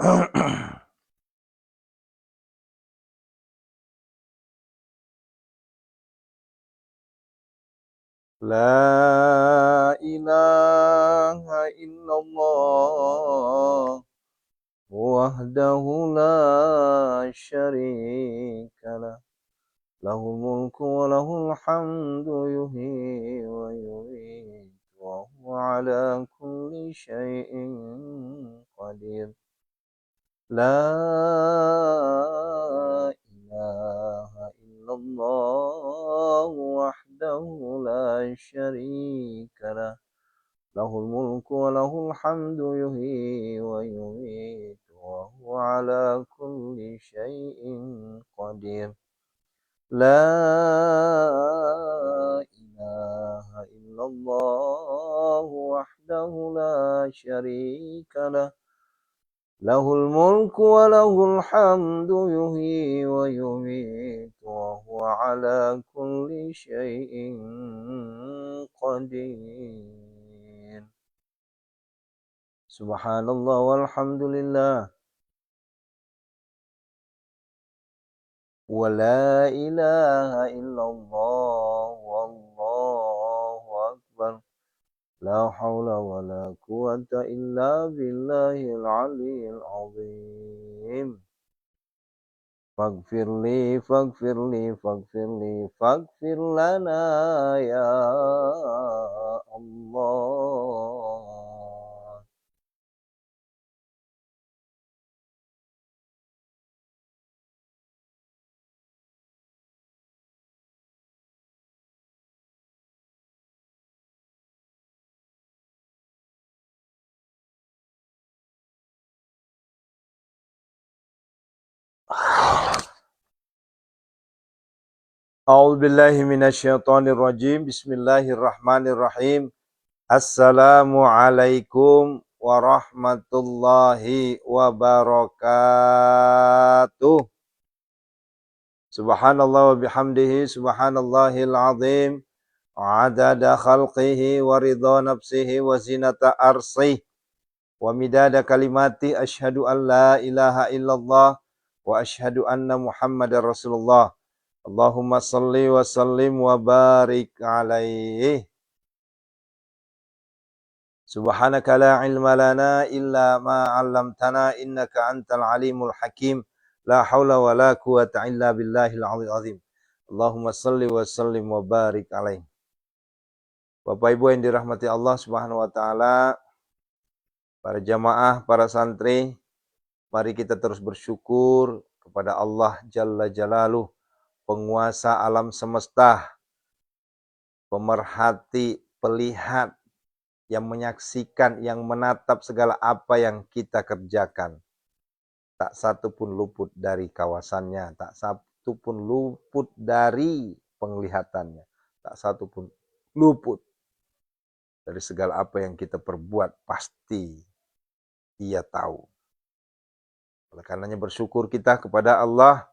La ilaha illallah wahdahu la syarika lah. Lahul mulku wa lahul hamdu yuhyi wa yumiit wa huwa ala kulli syai'in qadir. La ilaha illallah wahdahu la syarika lah. Lahul mulku wa lahul hamdu yuhyi wa yumiit wa huwa ala kulli syai'in qadir. La ilaha illallah wahdahu la syarika lah. Lahul mulku wa lahul hamdu yuhyi wa yumiit wa huwa ala kulli syai'in qadir. Subhanallah walhamdulillah wa la ilaha illallah wallahu akbar. La haula wa la quwata illa billahil aliyyil azim. Faghfirli faghfirli faghfirli faghfir lana ya Allah. A'udzubillahi minasyaitonirrajim. Bismillahirrahmanirrahim. Assalamualaikum warahmatullahi wabarakatuh. Subhanallah wa bihamdihi subhanallahil azim. Adada khalqihi wa ridha nafsihi wa zinata arsih. Wa midada kalimati asyhadu an la ilaha illallah wa asyhadu anna Muhammadar Rasulullah. Allahumma salli wa sallim wa barik alaihi. Subhanaka la ilma lana illa ma 'allamtana innaka antal alimul hakim. La haula wa la quwata illa billahil azim. Allahumma salli wa sallim wa barik alaihi. Bapak Ibu yang dirahmati Allah Subhanahu wa taala, para jamaah, para santri, mari kita terus bersyukur kepada Allah Jalla Jalaluh, penguasa alam semesta, pemerhati, pelihat, yang menyaksikan, yang menatap segala apa yang kita kerjakan. Tak satu pun luput dari kawasannya, tak satu pun luput dari penglihatannya, tak satu pun luput dari segala apa yang kita perbuat, pasti Ia tahu. Oleh karenanya bersyukur kita kepada Allah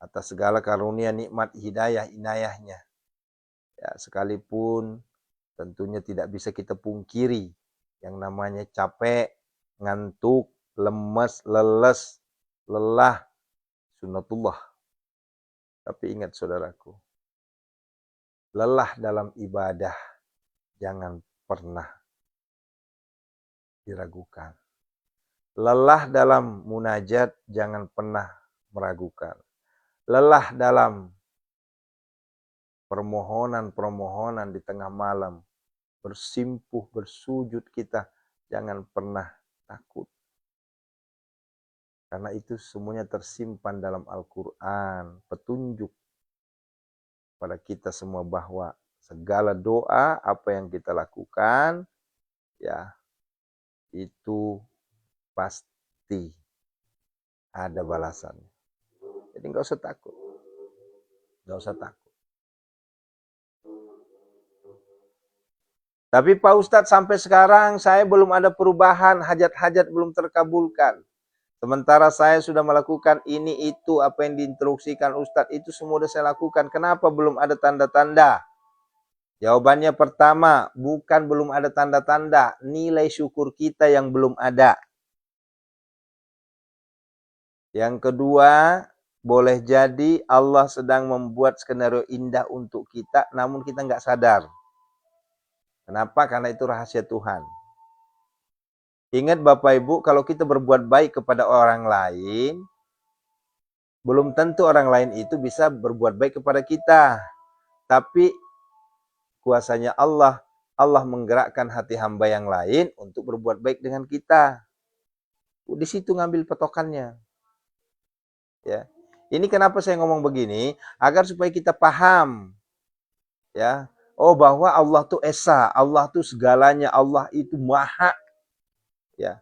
atas segala karunia, nikmat, hidayah, inayahnya. Ya, sekalipun tentunya tidak bisa kita pungkiri yang namanya capek, ngantuk, lemes, leles, lelah, sunnatullah. Tapi ingat saudaraku, lelah dalam ibadah jangan pernah diragukan. Lelah dalam munajat jangan pernah meragukan. Lelah dalam permohonan-permohonan di tengah malam, bersimpuh, bersujud kita, jangan pernah takut. Karena itu semuanya tersimpan dalam Al-Quran, petunjuk pada kita semua bahwa segala doa, apa yang kita lakukan, ya itu pasti ada balasannya. Jadi nggak usah takut. Nggak usah takut. Tapi Pak Ustadz, sampai sekarang saya belum ada perubahan, hajat-hajat belum terkabulkan. Sementara saya sudah melakukan ini, itu, apa yang diinstruksikan Ustadz, itu semua sudah saya lakukan. Kenapa belum ada tanda-tanda? Jawabannya pertama, bukan belum ada tanda-tanda, nilai syukur kita yang belum ada. Yang kedua, boleh jadi Allah sedang membuat skenario indah untuk kita, namun kita nggak sadar. Kenapa? Karena itu rahasia Tuhan. Ingat Bapak Ibu, kalau kita berbuat baik kepada orang lain, belum tentu orang lain itu bisa berbuat baik kepada kita. Tapi kuasanya Allah, Allah menggerakkan hati hamba yang lain untuk berbuat baik dengan kita. Di situ ngambil petokannya. Ya. Ini kenapa saya ngomong begini? Agar supaya kita paham. Ya. Oh, bahwa Allah itu Esa, Allah itu segalanya, Allah itu Maha. Ya.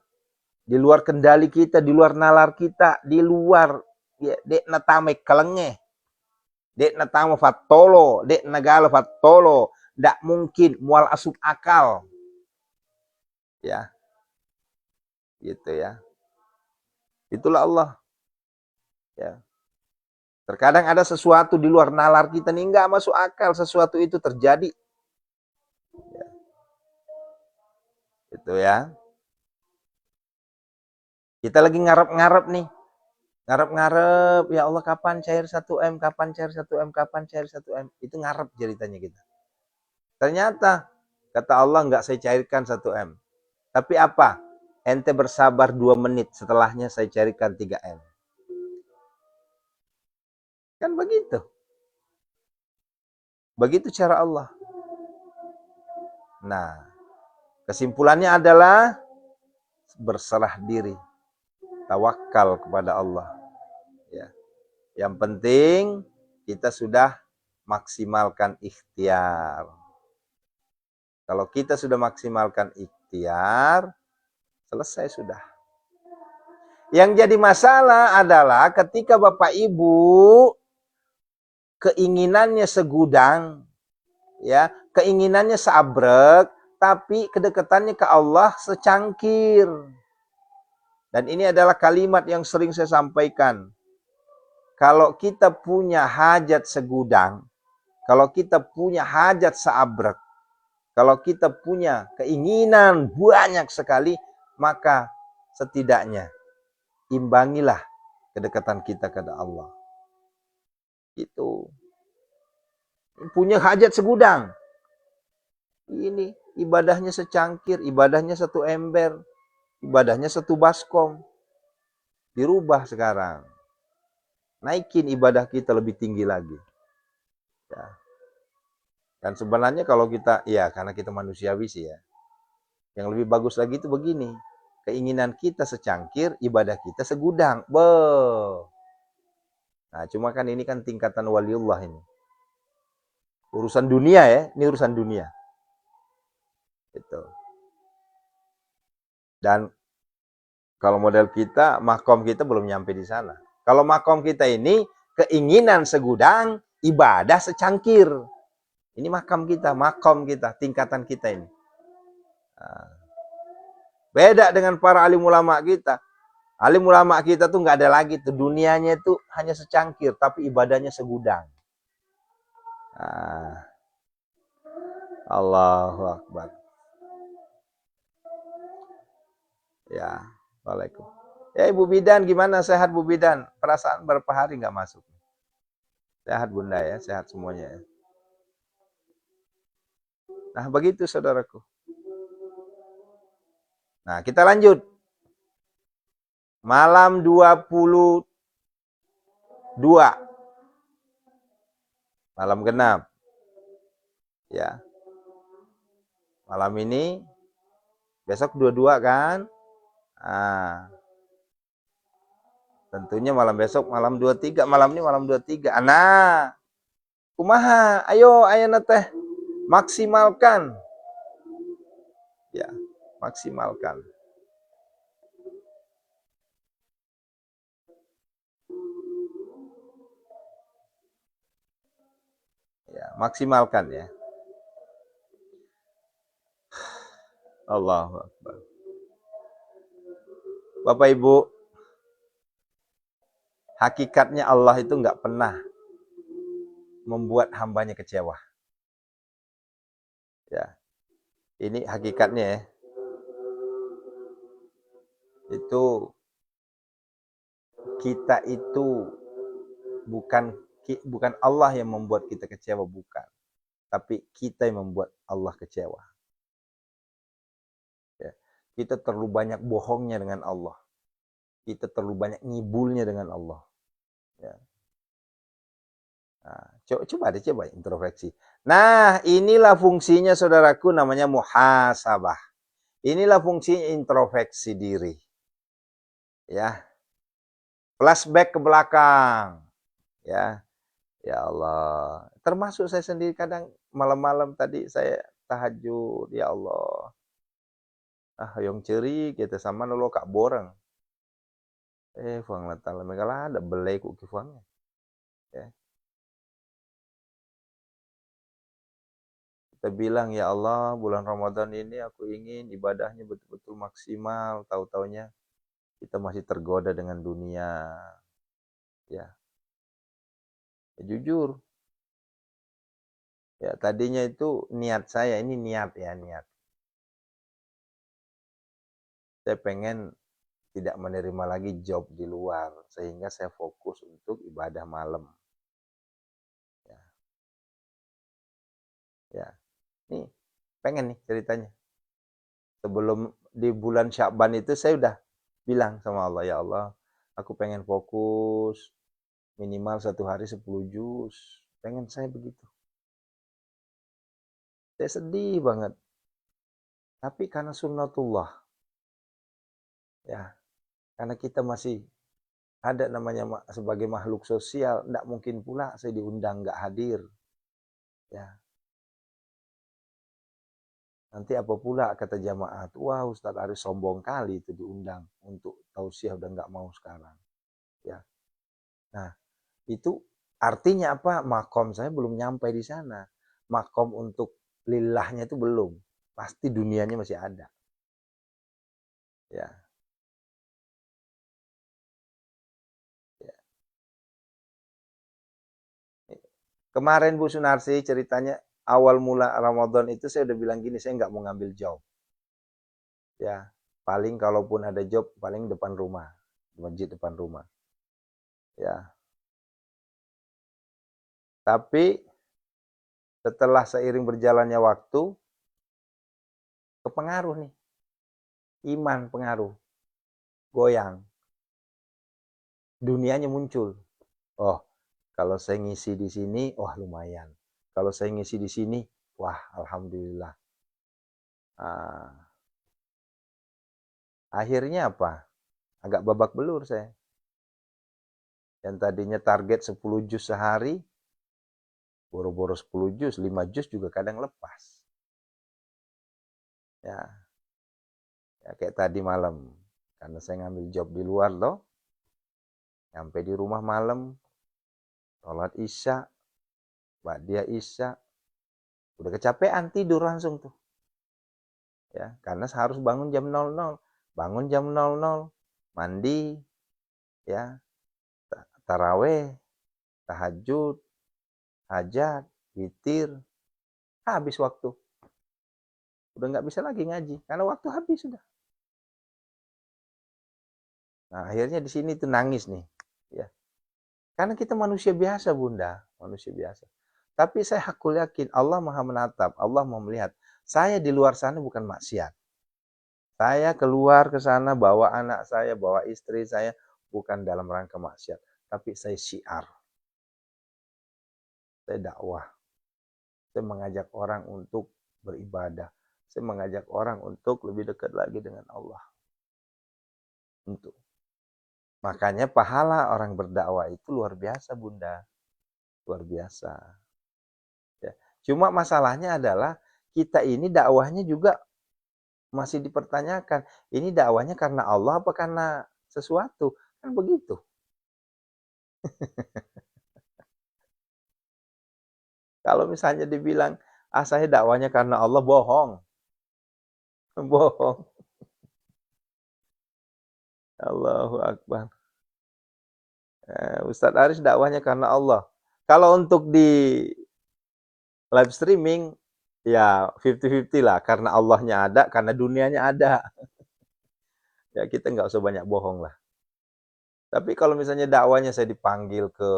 Di luar kendali kita, di luar nalar kita, di luar ya, dek natame kelenge, dek natama fatolo, dek nagala fatolo, ndak mungkin mual asup akal. Ya. Gitu ya. Itulah Allah. Ya. Terkadang ada sesuatu di luar nalar kita nih nggak masuk akal, sesuatu itu terjadi. Ya. Itu ya. Kita lagi ngarep-ngarep nih. Ngarep-ngarep, ya Allah kapan cair 1M, kapan cair 1M, kapan cair 1M. Itu ngarep ceritanya kita. Ternyata, kata Allah nggak saya cairkan 1M. Tapi apa? Ente bersabar 2 menit, setelahnya saya cairkan 3M. Kan begitu. Begitu cara Allah. Nah, kesimpulannya adalah berserah diri. Tawakal kepada Allah. Ya. Yang penting kita sudah maksimalkan ikhtiar. Kalau kita sudah maksimalkan ikhtiar, selesai sudah. Yang jadi masalah adalah ketika Bapak Ibu keinginannya segudang, ya, keinginannya seabrek, tapi kedekatannya ke Allah secangkir. Dan ini adalah kalimat yang sering saya sampaikan. Kalau kita punya hajat segudang, kalau kita punya hajat seabrek, kalau kita punya keinginan banyak sekali, maka setidaknya imbangilah kedekatan kita kepada Allah. Itu. Punya hajat segudang. Ini ibadahnya secangkir, ibadahnya 1 ember, ibadahnya 1 baskom. Dirubah sekarang. Naikin ibadah kita lebih tinggi lagi. Ya. Dan sebenarnya kalau kita, ya karena kita manusiawi sih ya. Yang lebih bagus lagi itu begini. Keinginan kita secangkir, ibadah kita segudang. Nah, cuma kan ini kan tingkatan waliullah ini. Urusan dunia ya, ini urusan dunia. Itu. Dan kalau model kita, makom kita belum nyampe di sana. Kalau makom kita ini keinginan segudang, ibadah secangkir. Ini makam kita, makom kita, tingkatan kita ini. Nah, beda dengan para alim ulama kita. Alim ulama kita tuh nggak ada lagi tuh, dunianya itu hanya secangkir, tapi ibadahnya segudang. Nah, Allahu Akbar. Ya, Waalaikumsalam. Ya Ibu Bidan, gimana sehat Bu Bidan? Perasaan berapa hari nggak masuk? Sehat Bunda ya, sehat semuanya ya. Nah begitu saudaraku. Nah kita lanjut. Malam 22. Malam genap. Ya. Malam ini. Besok 22 kan? Nah, tentunya malam besok malam 23. Malam ini malam 23. Nah. Kumaha, ayo teh. Maksimalkan. Ya, maksimalkan. Ya, maksimalkan ya. Allahu Akbar. Bapak Ibu, hakikatnya Allah itu nggak pernah membuat hambanya kecewa. Ya, ini hakikatnya ya. Itu kita itu bukan Allah yang membuat kita kecewa, bukan. Tapi kita yang membuat Allah kecewa. Ya. Kita terlalu banyak bohongnya dengan Allah. Kita terlalu banyak ngibulnya dengan Allah. Ya. Nah, coba introspeksi. Nah, inilah fungsinya saudaraku, namanya muhasabah. Inilah fungsinya introspeksi diri. Ya. Flashback ke belakang. Ya. Ya Allah. Termasuk saya sendiri kadang malam-malam tadi saya tahajud, ya Allah. Yang ceri kita sama nolo kak borang. Fuang latala megala ada belai ku kifuangnya. Ya. Kita bilang, ya Allah, bulan Ramadan ini aku ingin ibadahnya betul-betul maksimal. Tahu-taunya kita masih tergoda dengan dunia. Ya. Jujur. Ya, tadinya itu niat saya, ini niat. Saya pengen tidak menerima lagi job di luar, sehingga saya fokus untuk ibadah malam. Ya. Nih, pengen nih ceritanya. Sebelum di bulan Sya'ban itu saya udah bilang sama Allah, ya Allah, aku pengen fokus minimal 1 hari 10 juz. Pengen saya begitu. Saya sedih banget. Tapi karena sunnatullah, ya, karena kita masih ada namanya sebagai makhluk sosial, tidak mungkin pula saya diundang nggak hadir. Ya, nanti apa pula kata jamaah, wah Ustaz Aris sombong kali itu diundang untuk tausiah, udah nggak mau sekarang. Ya, nah itu artinya apa? Makom saya belum nyampe di sana. Makom untuk lillahnya itu belum. Pasti dunianya masih ada. Ya. Ya. Kemarin Bu Sunarsi ceritanya awal mula Ramadan itu saya udah bilang gini, saya nggak mau ngambil job. Ya, paling kalaupun ada job paling depan rumah, masjid depan rumah. Ya. Tapi setelah seiring berjalannya waktu, kepengaruh nih. Iman pengaruh. Goyang. Dunianya muncul. Oh, kalau saya ngisi di sini, wah lumayan. Kalau saya ngisi di sini, wah alhamdulillah. Akhirnya apa? Agak babak belur saya. Yang tadinya target 10 juz sehari, boro-boro 10 juz, 5 juz juga kadang lepas. Ya kayak tadi malam. Karena saya ngambil job di luar loh. Sampai di rumah malam, sholat isya, ba'diyah isya, udah kecapean tidur langsung tuh. Ya, karena harus bangun jam 00. Bangun jam 00, mandi, ya, taraweh, tahajud, hajat, witir, habis waktu. Udah nggak bisa lagi ngaji, karena waktu habis sudah. Nah, akhirnya di sini tuh nangis nih, ya. Karena kita manusia biasa, Bunda, manusia biasa. Tapi saya hakul yakin Allah Maha menatap, Allah mau melihat. Saya di luar sana bukan maksiat. Saya keluar ke sana bawa anak saya, bawa istri saya, bukan dalam rangka maksiat, tapi saya syiar. Saya dakwah. Saya mengajak orang untuk beribadah. Saya mengajak orang untuk lebih dekat lagi dengan Allah. Untuk. Makanya pahala orang berdakwah itu luar biasa, Bunda. Luar biasa. Ya. Cuma masalahnya adalah kita ini dakwahnya juga masih dipertanyakan. Ini dakwahnya karena Allah apa karena sesuatu? Kan begitu. Kalau misalnya dibilang, saya dakwahnya karena Allah, bohong. Bohong. Allahu Akbar. Ustadz Aris dakwahnya karena Allah. Kalau untuk di live streaming, ya 50-50 lah. Karena Allahnya ada, karena dunianya ada. Ya kita nggak usah banyak bohong lah. Tapi kalau misalnya dakwanya saya dipanggil ke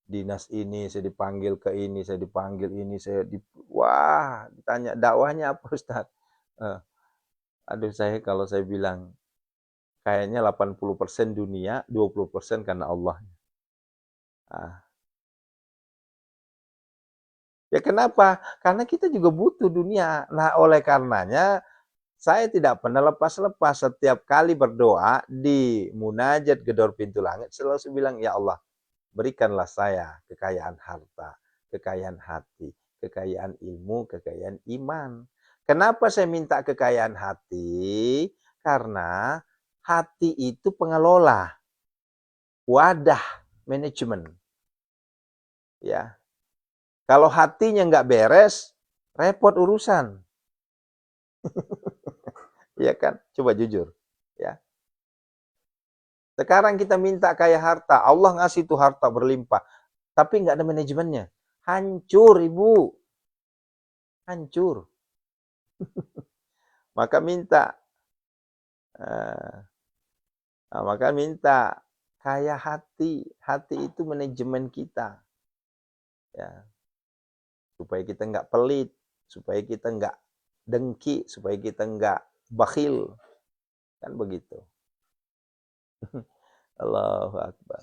dinas ini, saya dipanggil ke ini, saya dipanggil ini, wah, ditanya dakwahnya apa Ustaz? Eh, aduh saya kalau saya bilang kayaknya 80% dunia, 20% karena Allah. Ah. Ya kenapa? Karena kita juga butuh dunia. Nah, oleh karenanya saya tidak pernah lepas-lepas setiap kali berdoa di munajat gedor pintu langit selalu saya bilang, ya Allah, berikanlah saya kekayaan harta, kekayaan hati, kekayaan ilmu, kekayaan iman. Kenapa saya minta kekayaan hati? Karena hati itu pengelola, wadah, manajemen. Ya, kalau hatinya nggak beres, repot urusan. Iya kan? Coba jujur. Ya. Sekarang kita minta kaya harta, Allah ngasih tuh harta berlimpah, tapi nggak ada manajemennya. Hancur, Ibu. Hancur. Maka minta uh, maka minta kaya hati. Hati itu manajemen kita. Ya. Supaya kita nggak pelit, supaya kita nggak dengki, supaya kita nggak bakhil. Kan begitu. Allahu Akbar.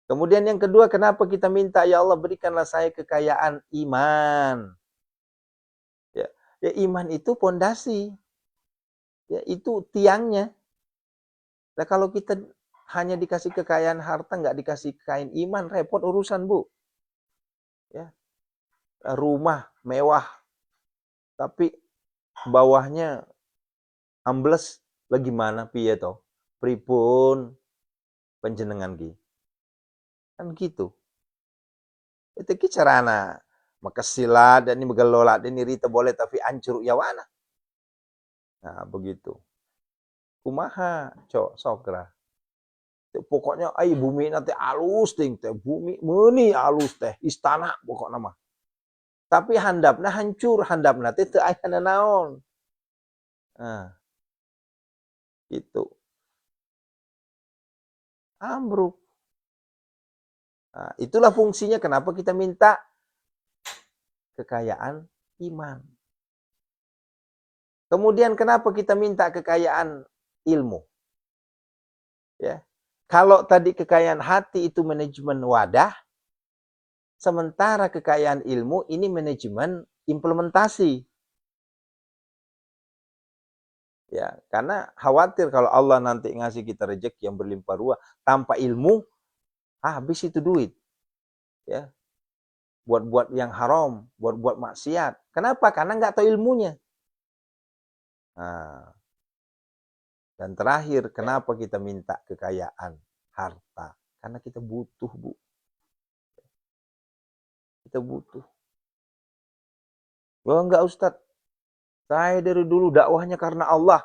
Kemudian yang kedua, kenapa kita minta, ya Allah berikanlah saya kekayaan iman. Ya, ya iman itu pondasi. Ya, itu tiangnya. Nah, kalau kita hanya dikasih kekayaan harta, nggak dikasih kekayaan iman, repot urusan, Bu. Ya, rumah mewah, tapi bawahnya ambles, lagi mana piye toh? Pripun panjenengan ki? Kan gitu. Itu ki carana makasila dan ini megelola dan ini rita boleh tapi ancur ya wana. Nah, begitu. Kumaha, cok, sokra. Pokoknya ai bumi nanti alus ting teh, bumi meuni alus teh, istana pokoknya mah. Tapi handapna hancur, handapna teh teu aya naon. Nah, itu. Ambruk. Nah, itulah fungsinya kenapa kita minta kekayaan iman. Kemudian kenapa kita minta kekayaan ilmu? Ya. Kalau tadi kekayaan hati itu manajemen wadah, sementara kekayaan ilmu ini manajemen implementasi. Ya, karena khawatir kalau Allah nanti ngasih kita rezeki yang berlimpah ruah tanpa ilmu, habis itu duit. Ya. Buat-buat yang haram, buat-buat maksiat. Kenapa? Karena nggak tahu ilmunya. Nah, dan terakhir, kenapa kita minta kekayaan harta? Karena kita butuh, Bu. Kita butuh. Oh enggak, Ustadz. Saya dari dulu dakwahnya karena Allah.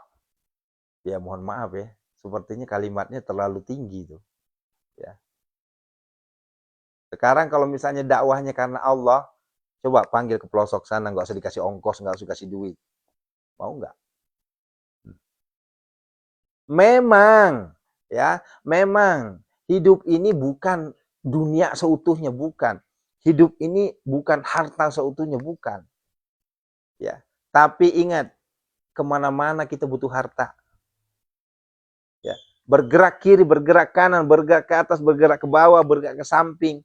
Ya mohon maaf ya. Sepertinya kalimatnya terlalu tinggi tuh. Ya. Sekarang kalau misalnya dakwahnya karena Allah, coba panggil ke pelosok sana, nggak usah dikasih ongkos, nggak usah dikasih duit. Mau nggak? Memang, ya, memang hidup ini bukan dunia seutuhnya, bukan. Hidup ini bukan harta seutuhnya, bukan. Ya, tapi ingat, kemana-mana kita butuh harta. Ya, bergerak kiri, bergerak kanan, bergerak ke atas, bergerak ke bawah, bergerak ke samping.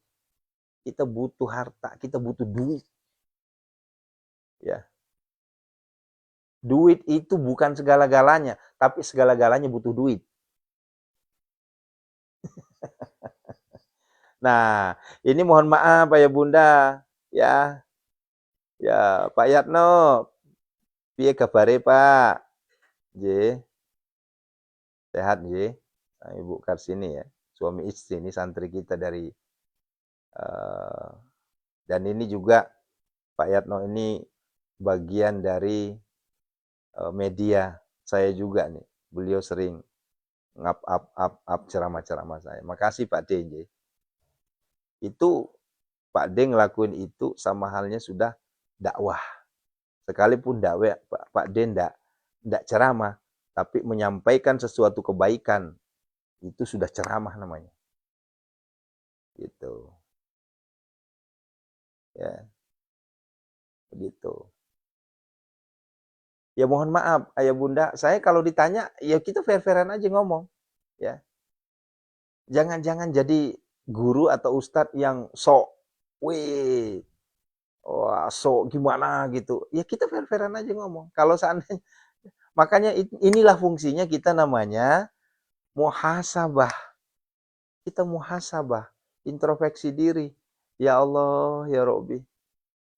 Kita butuh harta, kita butuh duit. Ya, duit itu bukan segala-galanya, tapi segala-galanya butuh duit. Nah, ini mohon maaf Pak ya Bunda, ya. Ya, Pak Yatno, piye kabare Pak? Nggih, sehat nggih. Nah, Ibu Karsini ya, suami istri ini santri kita dari dan ini juga Pak Yatno ini bagian dari media saya juga nih. Beliau sering up ceramah-ceramah saya. Makasih Pak D. Itu Pak D ngelakuin itu sama halnya sudah dakwah. Sekalipun dakwah Pak D ndak ceramah, tapi menyampaikan sesuatu kebaikan Itu sudah ceramah namanya. Gitu. Ya, begitu. Ya mohon maaf, ayah bunda, saya kalau ditanya, ya kita fair-fairan aja ngomong. Ya, jangan jadi guru atau ustadz yang sok, wih, wah sok gimana gitu. Ya kita fair-fairan aja ngomong. Kalau seandainya, makanya inilah fungsinya kita namanya muhasabah. Kita muhasabah, introspeksi diri. Ya Allah, ya Robbi.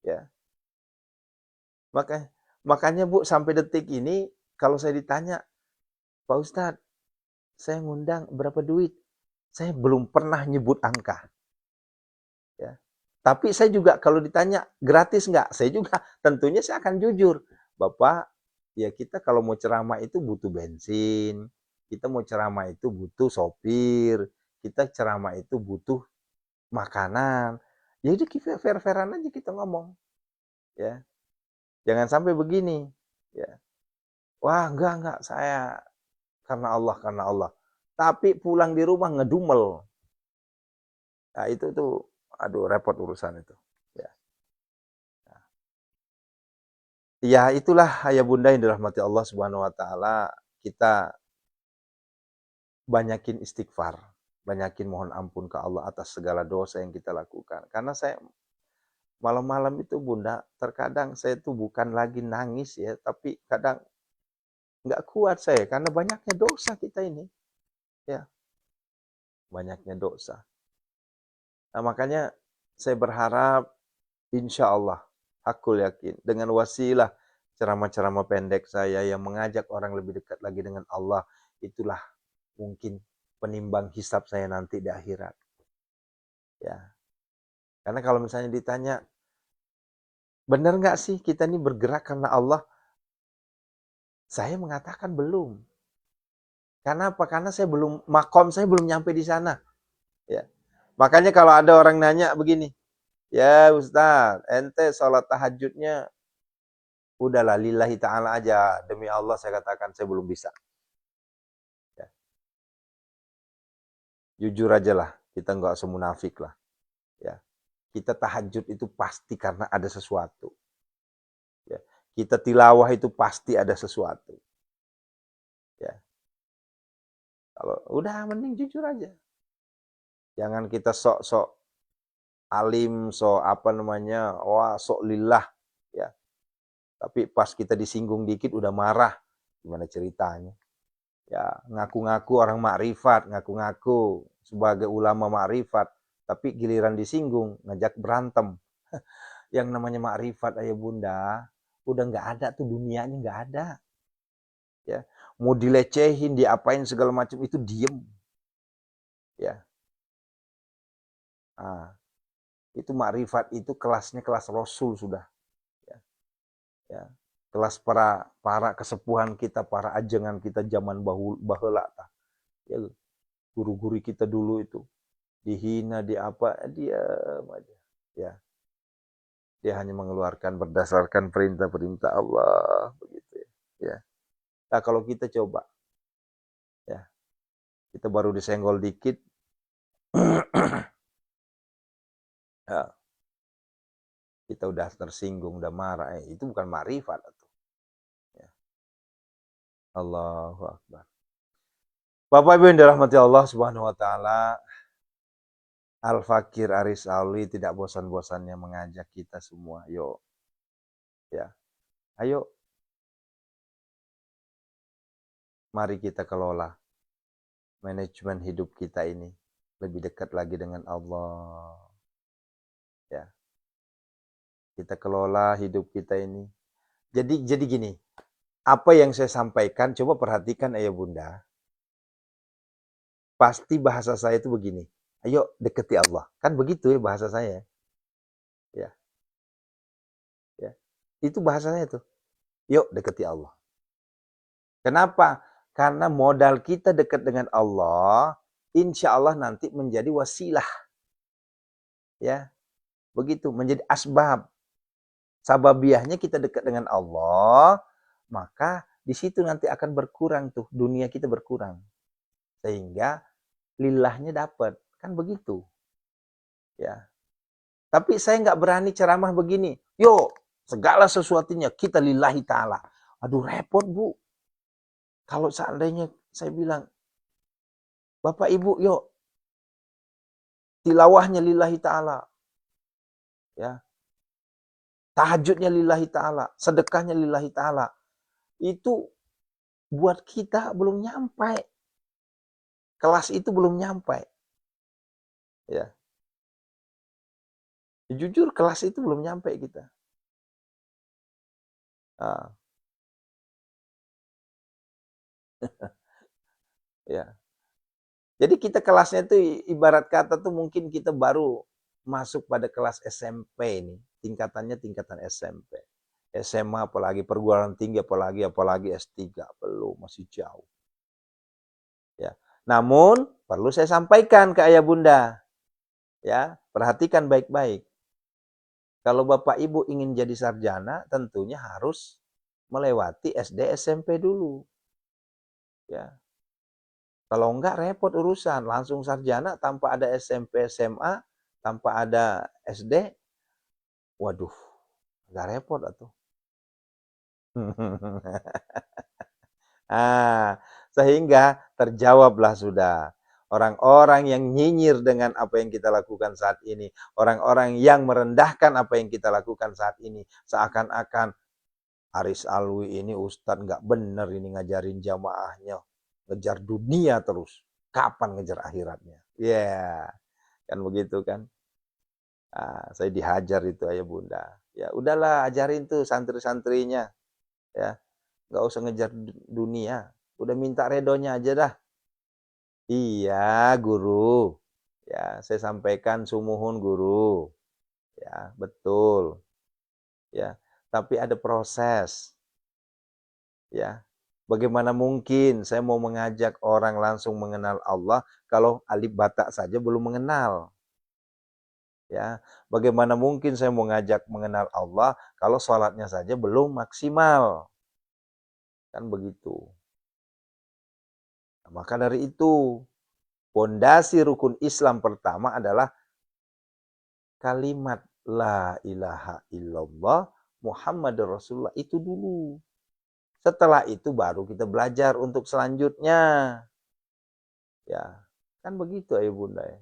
Ya, makanya Bu, sampai detik ini kalau saya ditanya, Pak Ustadz, saya ngundang berapa duit? Saya belum pernah nyebut angka. Ya. Tapi saya juga kalau ditanya gratis nggak? Saya juga tentunya saya akan jujur. Bapak, ya kita kalau mau ceramah itu butuh bensin. Kita mau ceramah itu butuh sopir. Kita ceramah itu butuh makanan. Jadi kita fair-fairan aja kita ngomong. Ya. Jangan sampai begini. Ya. Wah, enggak, saya karena Allah. Tapi pulang di rumah ngedumel. Nah, itu tuh aduh repot urusan itu. Ya. Ya, itulah ayah bunda yang dirahmati Allah Subhanahu wa taala, kita banyakin istighfar, banyakin mohon ampun ke Allah atas segala dosa yang kita lakukan. Karena saya malam-malam itu Bunda, terkadang saya tuh bukan lagi nangis ya, tapi kadang nggak kuat saya karena banyaknya dosa kita ini. Ya, banyaknya dosa. Nah, makanya saya berharap insya Allah, aku yakin dengan wasilah ceramah-ceramah pendek saya yang mengajak orang lebih dekat lagi dengan Allah, itulah mungkin penimbang hisab saya nanti di akhirat. Ya, karena kalau misalnya ditanya, benar nggak sih kita ini bergerak karena Allah? Saya mengatakan belum. Karena apa? Karena saya belum, makom saya belum nyampe di sana. Ya. Makanya kalau ada orang nanya begini, ya Ustaz, ente sholat tahajudnya udahlah lillahi ta'ala aja. Demi Allah saya katakan saya belum bisa. Ya. Jujur aja lah, kita nggak usah munafik lah. Ya. Kita tahajud itu pasti karena ada sesuatu. Ya. Kita tilawah itu pasti ada sesuatu. Ya. Kalau udah mending jujur aja. Jangan kita sok-sok alim, sok apa namanya, wah sok lillah. Ya. Tapi pas kita disinggung dikit udah marah. Gimana ceritanya? Ya, ngaku-ngaku orang makrifat, ngaku-ngaku sebagai ulama makrifat, tapi giliran disinggung, ngajak berantem. Yang namanya makrifat ayah bunda, udah nggak ada tuh dunianya nggak ada. Ya, mau dilecehin, diapain segala macam itu diem. Ya, nah, itu makrifat itu kelasnya kelas Rasul sudah. Ya, ya. Kelas para kesepuhan kita, para ajengan kita zaman baheula. Ya, guru-guru kita dulu itu dihina, di apa, diam aja. Ya, dia hanya mengeluarkan berdasarkan perintah-perintah Allah begitu ya. Ya. Nah, kalau kita coba ya, kita baru disenggol dikit ya, kita udah tersinggung, udah marah. Itu bukan ma'rifat atau. Ya. Allahu Akbar. Bapak Ibu yang dirahmati Allah Subhanahu wa taala, Al-Fakir Aris Alwi tidak bosan-bosannya mengajak kita semua. Yuk. Ya. Ayo, mari kita kelola manajemen hidup kita ini lebih dekat lagi dengan Allah. Ya. Kita kelola hidup kita ini. Jadi gini, apa yang saya sampaikan coba perhatikan ayah bunda. Pasti bahasa saya itu begini. Ayo deketi Allah. Kan begitu ya bahasa saya. Ya. Ya. Itu bahasanya itu. Yuk deketi Allah. Kenapa? Karena modal kita dekat dengan Allah, insya Allah nanti menjadi wasilah. Ya. Begitu, menjadi asbab. Sababiahnya kita dekat dengan Allah, maka di situ nanti akan berkurang tuh, dunia kita berkurang. Sehingga lillahnya dapat. Kan begitu. Ya. Tapi saya nggak berani ceramah begini. Yuk, segala sesuatunya kita lillahi ta'ala. Aduh repot Bu. Kalau seandainya saya bilang, Bapak Ibu yuk, tilawahnya lillahi ta'ala. Ya. Tahajudnya lillahi ta'ala. Sedekahnya lillahi ta'ala. Itu buat kita belum nyampe. Kelas itu belum nyampe. Ya. Jujur kelas itu belum nyampe kita. Nah. Ya. Jadi kita kelasnya itu ibarat kata tuh mungkin kita baru masuk pada kelas SMP ini. Tingkatannya tingkatan SMP. SMA apalagi perguruan tinggi apalagi S3 belum, masih jauh. Ya. Namun perlu saya sampaikan ke ayah bunda. Ya, perhatikan baik-baik. Kalau Bapak Ibu ingin jadi sarjana, tentunya harus melewati SD SMP dulu. Ya. Kalau enggak repot urusan, langsung sarjana tanpa ada SMP SMA, tanpa ada SD. Waduh, agak repot atuh. Sehingga terjawablah sudah. Orang-orang yang nyinyir dengan apa yang kita lakukan saat ini, orang-orang yang merendahkan apa yang kita lakukan saat ini, seakan-akan Aris Alwi ini ustadz nggak bener ini ngajarin jamaahnya, ngejar dunia terus, kapan ngejar akhiratnya? Ya, yeah. Kan begitu kan? Saya dihajar itu ayah bunda. Ya udahlah, ajarin tuh santri-santrinya, ya nggak usah ngejar dunia, udah minta redonya aja dah. Iya guru, ya saya sampaikan sumuhun guru, ya betul, ya tapi ada proses, ya bagaimana mungkin saya mau mengajak orang langsung mengenal Allah kalau alif bata saja belum mengenal, ya bagaimana mungkin saya mau ngajak mengenal Allah kalau sholatnya saja belum maksimal, kan begitu. Nah, maka dari itu pondasi rukun Islam pertama adalah kalimat la ilaha illallah Muhammadur Rasulullah itu dulu. Setelah itu baru kita belajar untuk selanjutnya. Ya, kan begitu ya bunda ya.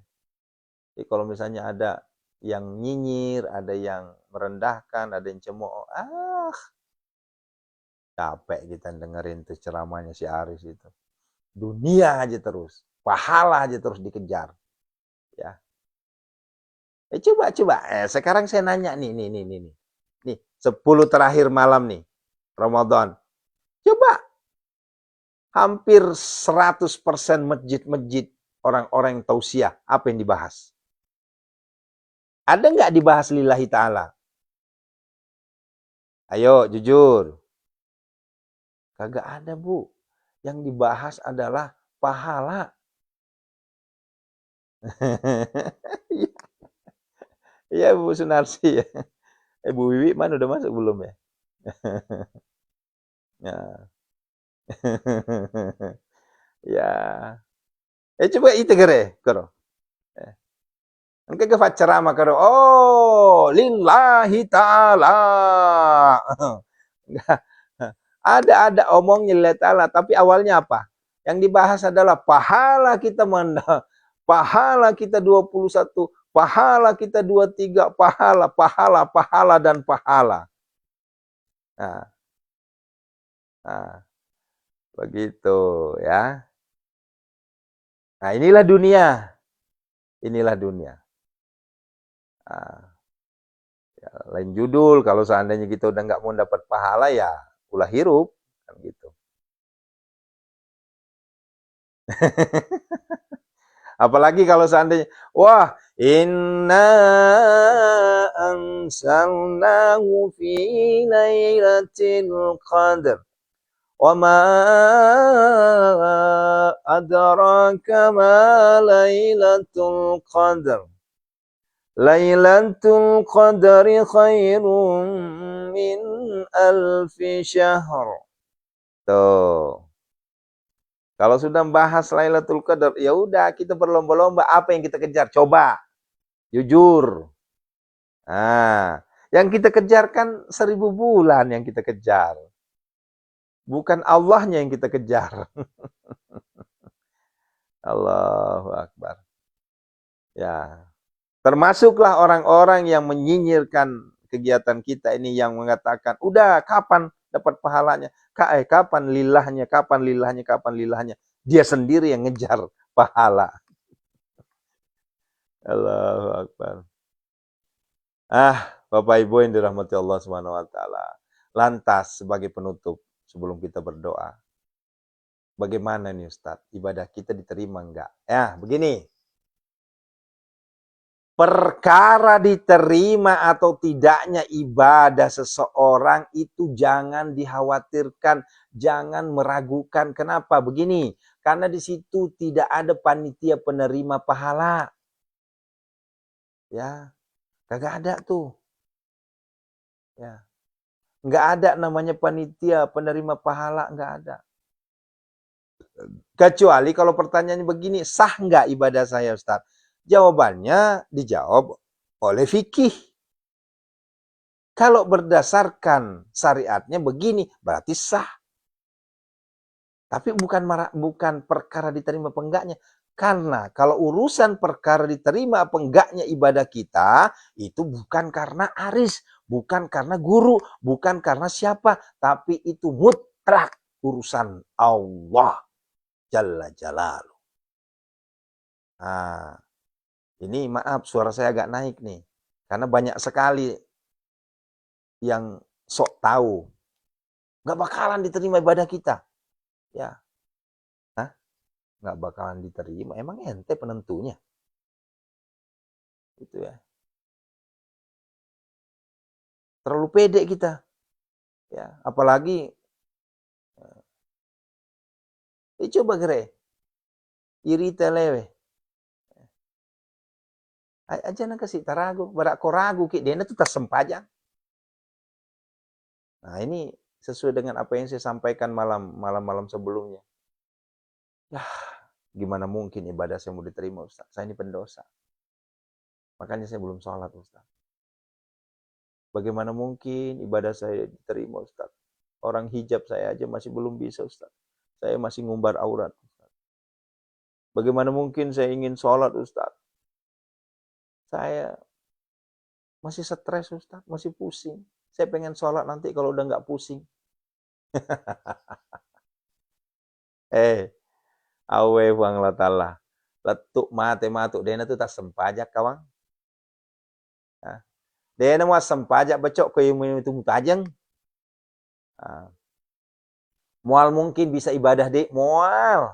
Jadi kalau misalnya ada yang nyinyir, ada yang merendahkan, ada yang cemooh, capek kita dengerin tuh ceramahnya si Aris itu. Dunia aja terus, pahala aja terus dikejar. Ya. Coba. Sekarang saya nanya nih. Nih, 10 terakhir malam nih, Ramadan. Coba, hampir 100% masjid-masjid orang-orang yang tausiah, apa yang dibahas? Ada nggak dibahas lillahi ta'ala? Ayo, jujur. Kagak ada, Bu. Yang dibahas adalah pahala. Iya, Bu Sunarsi ya. Bu Wiwi mana udah masuk belum ya? Ya. Ya. Coba itu kere, karo. Engke ke ceramah karo. Oh, lillahi ta'ala. Ada omongnya lillahi ta'ala, tapi awalnya apa? Yang dibahas adalah pahala kita pahala kita 21, pahala kita 23, pahala dan pahala. Nah, begitu ya. Nah, inilah dunia. Ya, lain judul kalau seandainya kita udah nggak mau dapat pahala ya ulah hirup kan gitu. Apalagi kalau seandainya wah inna ansalnahu fi lailatul qadar wa ma adraka ma lailatul qadar Lailatul Qadri khairun min alfi syahr. Tuh. Kalau sudah membahas Lailatul Qadar, ya udah kita berlomba-lomba apa yang kita kejar. Coba, jujur. Nah, yang kita kejar kan 1000 bulan yang kita kejar. Bukan Allahnya yang kita kejar. Allahu Akbar. Ya, termasuklah orang-orang yang menyinyirkan kegiatan kita ini yang mengatakan, udah kapan dapat pahalanya? Kapan lillahnya, kapan lillahnya, kapan lillahnya. Dia sendiri yang ngejar pahala. Allahu Akbar. Bapak Ibu yang dirahmati Allah Subhanahu wa taala. Lantas sebagai penutup sebelum kita berdoa. Bagaimana nih Ustadz? Ibadah kita diterima enggak? Ya, begini. Perkara diterima atau tidaknya ibadah seseorang itu jangan dikhawatirkan, jangan meragukan. Kenapa? Begini, karena di situ tidak ada panitia penerima pahala. Ya, kagak ada tuh. Ya, nggak ada namanya panitia penerima pahala, nggak ada. Kecuali kalau pertanyaannya begini, sah nggak ibadah saya Ustaz? Jawabannya dijawab oleh fikih. Kalau berdasarkan syariatnya begini, berarti sah. Tapi bukan perkara diterima apa enggaknya. Karena kalau urusan perkara diterima apa enggaknya ibadah kita, itu bukan karena aris, bukan karena guru, bukan karena siapa, tapi itu mutlak urusan Allah Jalla Jalaluh. Nah, ini maaf suara saya agak naik nih. Karena banyak sekali yang sok tahu. Nggak bakalan diterima ibadah kita. Ya, nggak bakalan diterima. Emang ente penentunya. Gitu ya. Terlalu pede kita. Ya, apalagi coba gere. Iri telewe. Aja na kasih tarago, barak ko ragu ki dia itu tersempajang. Nah, ini sesuai dengan apa yang saya sampaikan malam sebelumnya. Ya, gimana mungkin ibadah saya mau diterima Ustaz? Saya ini pendosa. Makanya saya belum sholat Ustaz. Bagaimana mungkin ibadah saya diterima Ustaz? Orang hijab saya aja masih belum bisa Ustaz. Saya masih ngumbar aurat Ustaz. Bagaimana mungkin saya ingin sholat Ustaz? Saya masih stres Ustaz, masih pusing. Saya pengen sholat nanti kalau udah nggak pusing. Awe huang latala. Letuk mate matuk dena tu tak sempajak kawang. Dena mau sempajak becok ke ilmu itu mutajeng. Mual mungkin bisa ibadah dek, mual.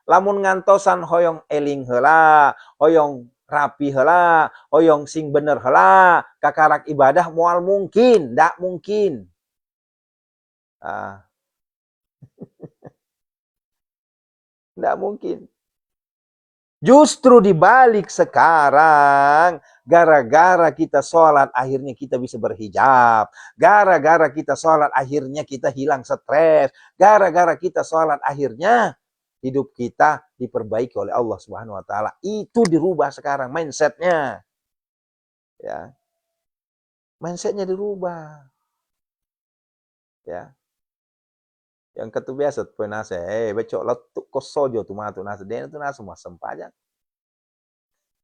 Lamun ngantosan hoyong eling heula, hoyong rapi heula, hoyong sing bener heula, kakarak ibadah mual mungkin, ndak mungkin. Ndak mungkin. Justru dibalik sekarang, gara-gara kita sholat akhirnya kita bisa berhijab. Gara-gara kita sholat akhirnya kita hilang stres. Gara-gara kita sholat akhirnya hidup kita diperbaiki oleh Allah Subhanahu wa taala. Itu dirubah sekarang mindsetnya. Ya. Mindsetnya dirubah. Ya. Yang ketu biasa tuh nase, becok letuk kosojo tuh matu nase, dia itu nase semua sempajak.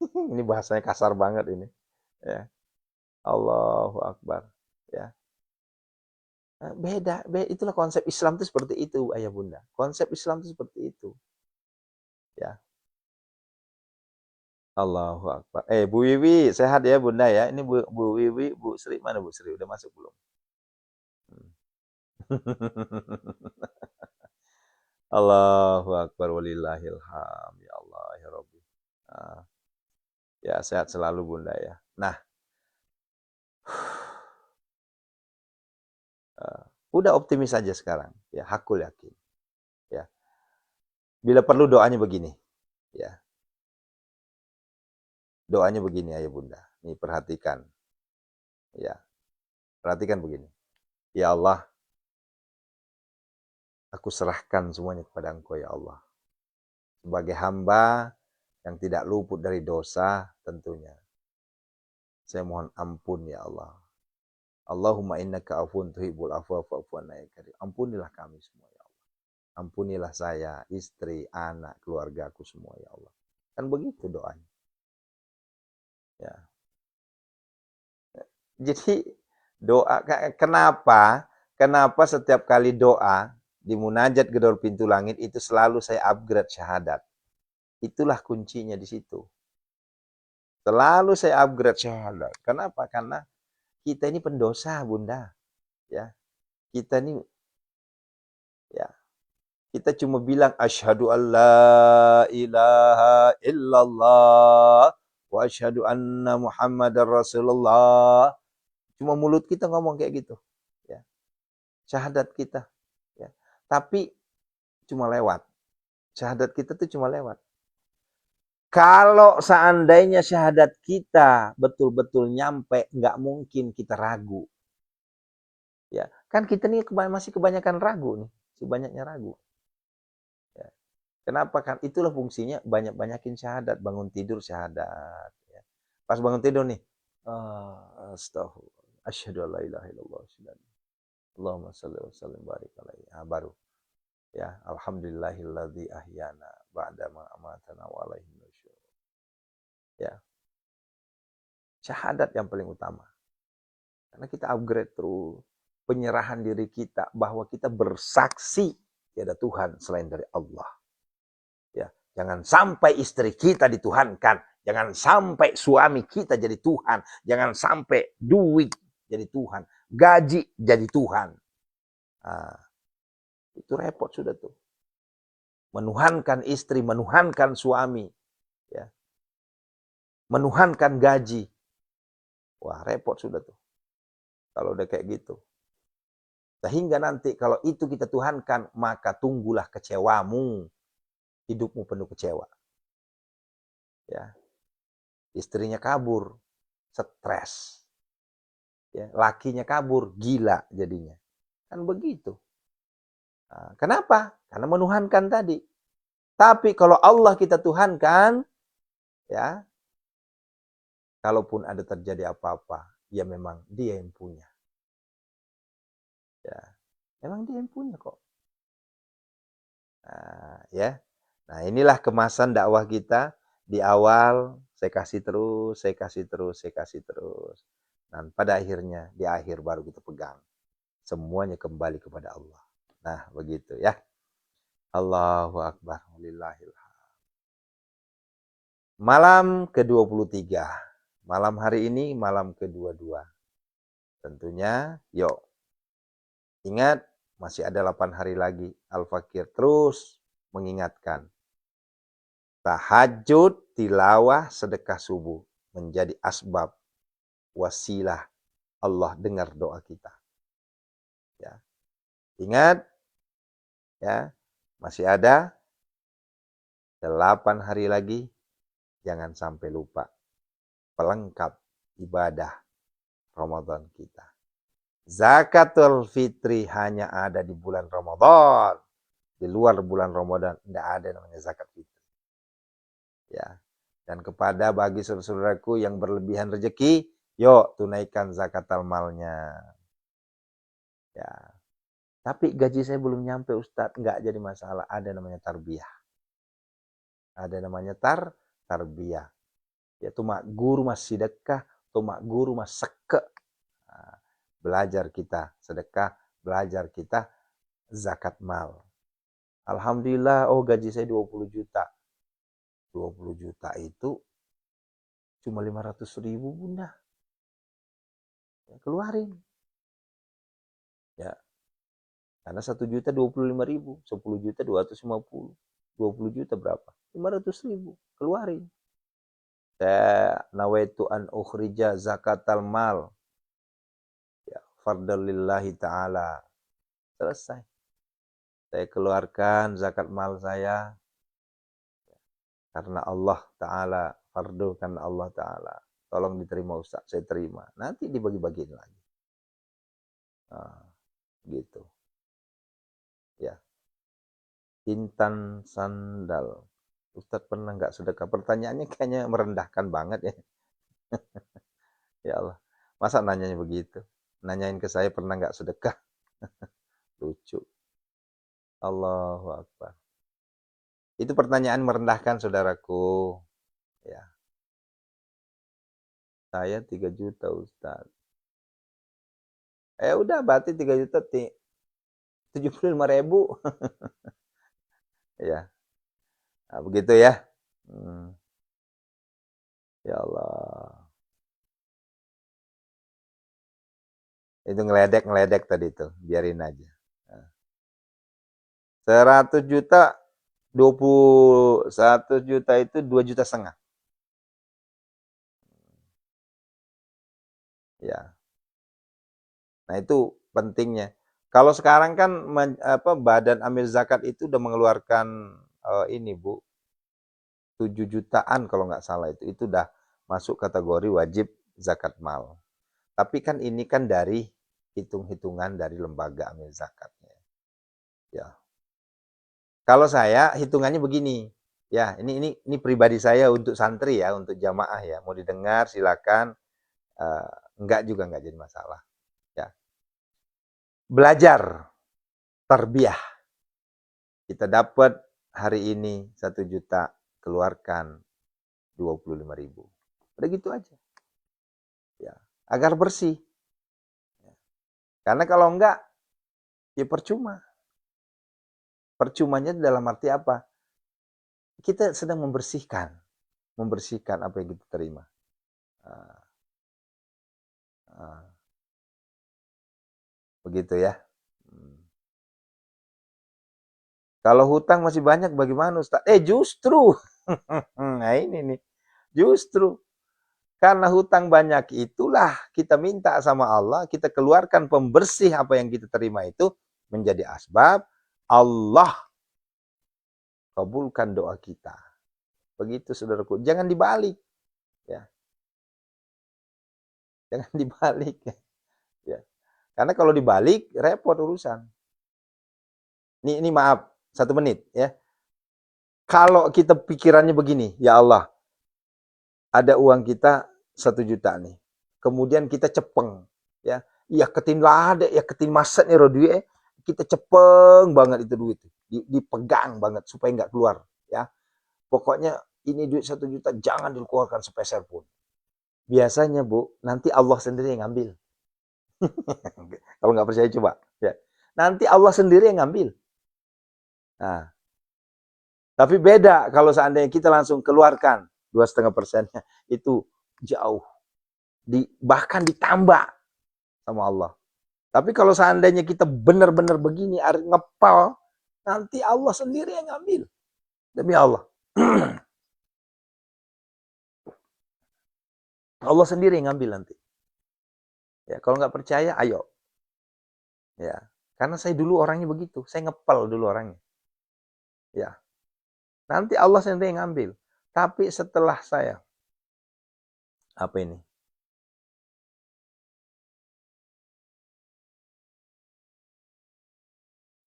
Ini bahasanya kasar banget ini. Ya. Allahu Akbar. Ya. Beda, itulah konsep Islam itu seperti itu, ayah bunda. Konsep Islam itu seperti itu. Ya. Allahu Akbar. Bu Wiwi, sehat ya bunda ya. Ini Bu Wiwi, Bu Sri, mana Bu Sri? Udah masuk belum? Allahu Akbar walillahilham. Ya Allah, ya Rabbi. Ya, sehat selalu bunda ya. Nah, udah optimis aja sekarang. Ya, hakul yakin. Ya. Bila perlu doanya begini. Ya. Doanya begini ayah bunda. Nih perhatikan. Ya. Perhatikan begini. Ya Allah, Aku serahkan semuanya kepada Engkau ya Allah. Sebagai hamba yang tidak luput dari dosa tentunya. Saya mohon ampun ya Allah. Allahumma innaka afun tuhibbul afwa fa'fu anna ya karim. Ampunilah kami semua ya Allah. Ampunilah saya, istri, anak, keluarga aku semua ya Allah. Kan begitu doanya. Ya. Jadi doa kenapa setiap kali doa di munajat gedor pintu langit itu selalu saya upgrade syahadat. Itulah kuncinya di situ. Selalu saya upgrade syahadat. Kenapa? Karena kita ini pendosa, Bunda. Ya. Kita ini ya, kita cuma bilang asyhadu alla ilaha illallah wa asyhadu anna muhammadar rasulullah. Cuma mulut kita ngomong kayak gitu. Ya. Syahadat kita. Ya. Tapi cuma lewat. Syahadat kita tuh cuma lewat. Kalau seandainya syahadat kita betul-betul nyampe, nggak mungkin kita ragu. Ya, kan kita nih masih kebanyakan ragu nih, sebanyaknya ragu. Ya. Kenapa kan? Itulah fungsinya banyak-banyakin syahadat, bangun tidur syahadat. Ya. Pas bangun tidur nih, astagfirullah, asyhadu alla ilaha illallah, Allahumma shalli wa sallim barik alaihi. Baru ya, alhamdulillahilladzi ahyana ba'da ma amatana wa alaihi nusyur. Ya. Syahadat yang paling utama. Karena kita upgrade terus penyerahan diri kita bahwa kita bersaksi tiada Tuhan selain dari Allah. Ya, jangan sampai istri kita dituhankan, jangan sampai suami kita jadi Tuhan, jangan sampai duit jadi Tuhan, gaji jadi Tuhan. Nah, itu repot sudah tuh. Menuhankan istri, menuhankan suami, ya. Menuhankan gaji. Wah, repot sudah tuh. Kalau udah kayak gitu. Sehingga nanti kalau itu kita tuhankan, maka tunggulah kecewamu. Hidupmu penuh kecewa. Ya. Istrinya kabur, stres. Ya. Lakinya kabur, gila jadinya. Kan begitu. Nah, kenapa? Karena menuhankan tadi. Tapi kalau Allah kita tuhankan, ya, kalaupun ada terjadi apa-apa, ya memang dia yang punya. Ya, memang dia yang punya kok. Nah, ya. Nah, inilah kemasan dakwah kita. Di awal saya kasih terus, saya kasih terus, saya kasih terus. Dan pada akhirnya di akhir baru kita pegang. Semuanya kembali kepada Allah. Nah, begitu ya. Allahu akbar. Malam ke-23. Malam hari ini malam ke-22. Tentunya, yuk. Ingat, masih ada 8 hari lagi. Al-Fakir terus mengingatkan. Tahajud, tilawah, sedekah subuh menjadi asbab, wasilah Allah dengar doa kita. Ya. Ingat, ya, masih ada 8 hari lagi. Jangan sampai lupa. Pelengkap ibadah Ramadan kita. Zakatul fitri hanya ada di bulan Ramadan. Di luar bulan Ramadan tidak ada namanya zakat fitri. Ya. Dan kepada bagi saudaraku yang berlebihan rezeki, yuk tunaikan zakat malnya. Ya. Tapi gaji saya belum nyampe Ustadz, enggak jadi masalah, ada namanya tarbiyah. Ada namanya tarbiyah. Yaitu mak guru mas sedekah, atau mak guru mas seke. Nah, belajar kita sedekah, belajar kita zakat mal. Alhamdulillah, oh gaji saya 20 juta. 20 juta itu cuma 500.000 Bunda. Ya, keluarin. Ya. Karena 1 juta 25.000, 10 juta 250. 20 juta berapa? 500.000. Keluarin. Saya nawaitu an ukhrija zakatal mal. Ya, fardalillahi ta'ala. Selesai. Saya keluarkan zakat mal saya. Karena Allah Ta'ala. Fardu karena Allah Ta'ala. Tolong diterima Ustaz, saya terima. Nanti dibagi-bagiin lagi. Nah, gitu. Ya. Intan Sandal. Ustadz pernah nggak sedekah? Pertanyaannya kayaknya merendahkan banget ya. Ya Allah. Masa nanyanya begitu? Nanyain ke saya pernah nggak sedekah? Lucu. Allahu Akbar. Itu pertanyaan merendahkan saudaraku. Ya, saya 3 juta Ustaz. Udah berarti 3 juta 75.000. Ya, nah, begitu ya. Ya Allah. Itu ngeledek tadi tuh, biarin aja. Nah, 100 juta 21 juta itu 2,5 juta. Ya. Nah, itu pentingnya. Kalau sekarang kan Badan Amil Zakat itu udah mengeluarkan ini Bu, 7 jutaan kalau nggak salah itu udah masuk kategori wajib zakat mal. Tapi kan ini kan dari hitung-hitungan dari lembaga amil zakatnya. Ya. Kalau saya hitungannya begini. Ya, ini pribadi saya untuk santri ya, untuk jamaah ya. Mau didengar silakan. Enggak juga enggak jadi masalah. Ya. Belajar tarbiyah. Kita dapat hari ini 1 juta, keluarkan 25.000. Udah gitu aja. Ya, agar bersih. Karena kalau enggak, ya percuma. Percumanya dalam arti apa? Kita sedang membersihkan apa yang kita terima. Begitu ya. Kalau hutang masih banyak bagaimana Ustaz? Justru. Nah ini nih. Justru. Karena hutang banyak itulah kita minta sama Allah, kita keluarkan pembersih apa yang kita terima itu menjadi asbab Allah kabulkan doa kita. Begitu saudaraku. Jangan dibalik. Ya. Jangan dibalik. Ya. Karena kalau dibalik repot urusan. Ini maaf, 1 menit ya. Kalau kita pikirannya begini, ya Allah, ada uang kita 1 juta nih. Kemudian kita cepeng, ya. Ya ketin lade, ya ketin maset nih duit, kita cepeng banget itu duit. Dipegang banget supaya nggak keluar, ya. Pokoknya ini duit 1 juta jangan dikeluarkan sepeser pun. Biasanya Bu, nanti Allah sendiri yang ngambil. Kalau nggak percaya coba, ya. Nanti Allah sendiri yang ngambil. Nah, tapi beda kalau seandainya kita langsung keluarkan 2,5%-nya, itu jauh. Bahkan ditambah sama Allah. Tapi kalau seandainya kita benar-benar begini, ngepal, nanti Allah sendiri yang ngambil. Demi Allah. Allah sendiri yang ngambil nanti. Ya, kalau nggak percaya, ayo. Ya, karena saya dulu orangnya begitu. Saya ngepal dulu orangnya. Ya, nanti Allah sendiri yang ngambil. Tapi setelah saya, apa ini?